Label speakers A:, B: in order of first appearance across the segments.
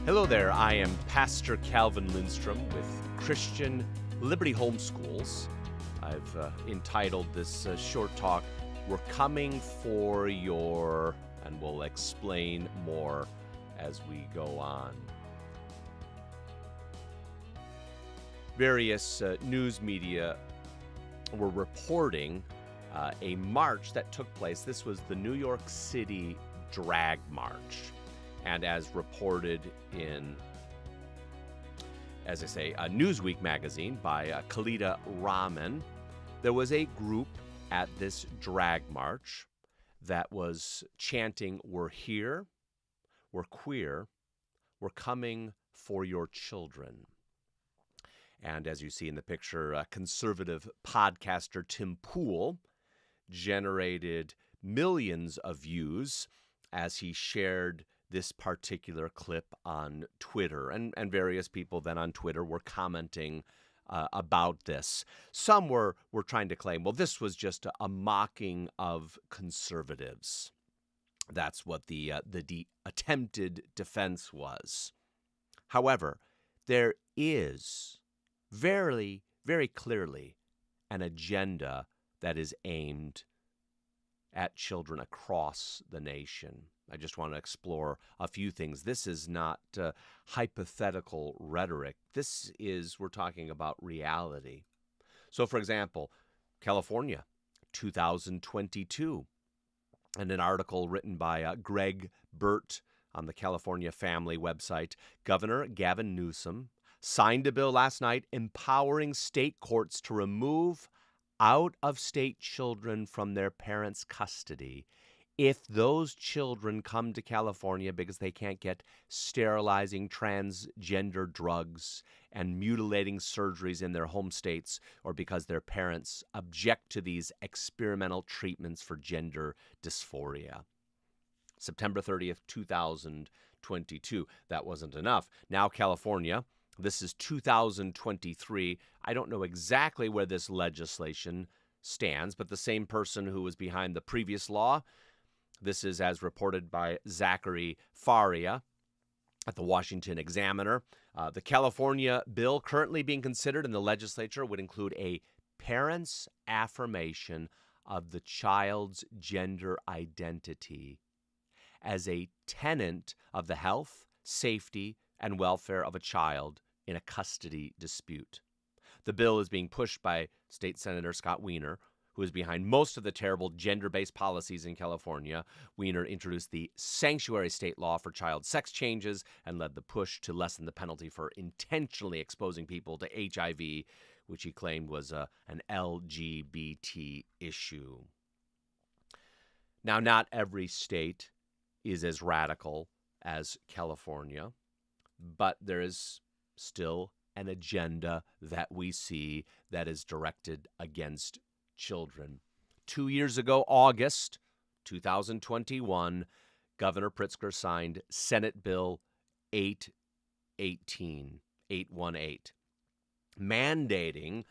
A: Hello there, I am Pastor Calvin Lindstrom with Christian Liberty Homeschools. I've entitled this short talk, We're Coming for Your, and we'll explain more as we go on. Various news media were reporting a march that took place. This was the New York City Drag March. And as reported in, as I say, a Newsweek magazine by Khalida Rahman, there was a group at this drag march that was chanting, "We're here, we're queer, we're coming for your children." And as you see in the picture, conservative podcaster Tim Pool generated millions of views as he shared this particular clip on Twitter, and various people then on Twitter were commenting about this. Some were trying to claim, well, this was just a mocking of conservatives. That's what the attempted defense was. However, there is very, very clearly an agenda that is aimed at children across the nation. I just want to explore a few things. This is not hypothetical rhetoric. We're talking about reality. So, for example, California, 2022, and an article written by Greg Burt on the California Family website, Governor Gavin Newsom signed a bill last night empowering state courts to remove out-of-state children from their parents' custody if those children come to California because they can't get sterilizing transgender drugs and mutilating surgeries in their home states, or because their parents object to these experimental treatments for gender dysphoria. September 30th, 2022. That wasn't enough. Now California, this is 2023. I don't know exactly where this legislation stands, but the same person who was behind the previous law, this is as reported by Zachary Faria at the Washington Examiner. The California bill currently being considered in the legislature would include a parent's affirmation of the child's gender identity as a tenet of the health, safety, and welfare of a child in a custody dispute. The bill is being pushed by State Senator Scott Wiener, who is behind most of the terrible gender-based policies in California. Wiener introduced the sanctuary state law for child sex changes and led the push to lessen the penalty for intentionally exposing people to HIV, which he claimed was an LGBT issue. Now, not every state is as radical as California, but there is still an agenda that we see that is directed against children. 2 years ago, August 2021, Governor Pritzker signed Senate Bill 818, mandating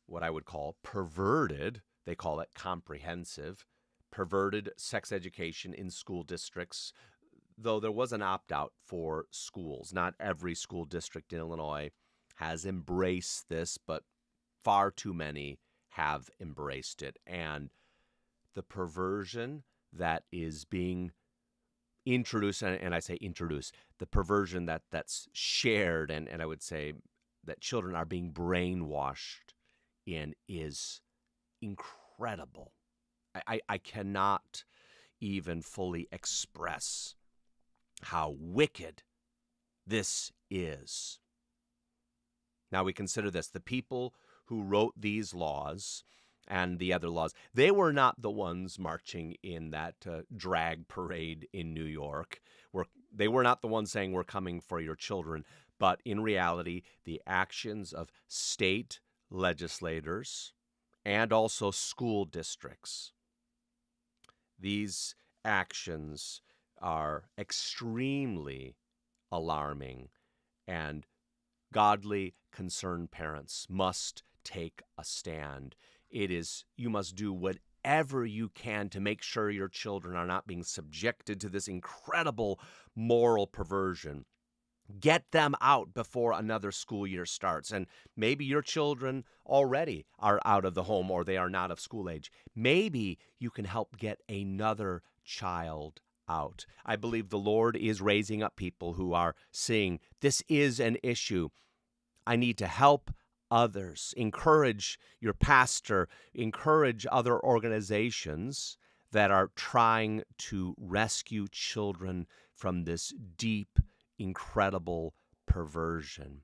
A: what I would call perverted, they call it comprehensive, perverted sex education in school districts, though there was an opt-out for schools. Not every school district in Illinois has embraced this, but far too many have embraced it. And the perversion that is being introduced, and I say introduced, the perversion that's shared, and I would say that children are being brainwashed in, is incredible. I cannot even fully express how wicked this is. Now we consider this. The people who wrote these laws and the other laws, they were not the ones marching in that drag parade in New York. They were not the ones saying, "We're coming for your children." But in reality, the actions of state legislators and also school districts, these actions are extremely alarming, and godly, concerned parents must take a stand. You must do whatever you can to make sure your children are not being subjected to this incredible moral perversion. Get them out before another school year starts. And maybe your children already are out of the home or they are not of school age. Maybe you can help get another child out. I believe the Lord is raising up people who are seeing this is an issue. I need to help others. Encourage your pastor, encourage other organizations that are trying to rescue children from this deep, incredible perversion.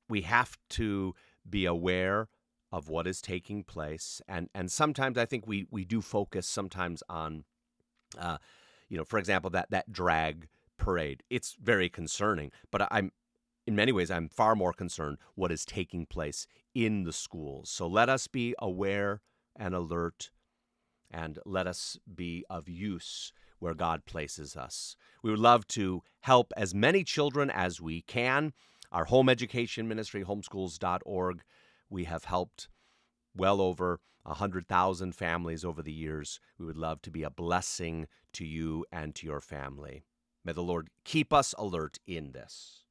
A: We have to be aware of what is taking place. And sometimes I think we do focus sometimes on, uh, for example, that drag parade. It's very concerning, but in many ways, I'm far more concerned what is taking place in the schools. So let us be aware and alert, and let us be of use where God places us. We would love to help as many children as we can. Our home education ministry, homeschools.org, we have helped well over 100,000 families over the years. We would love to be a blessing to you and to your family. May the Lord keep us alert in this.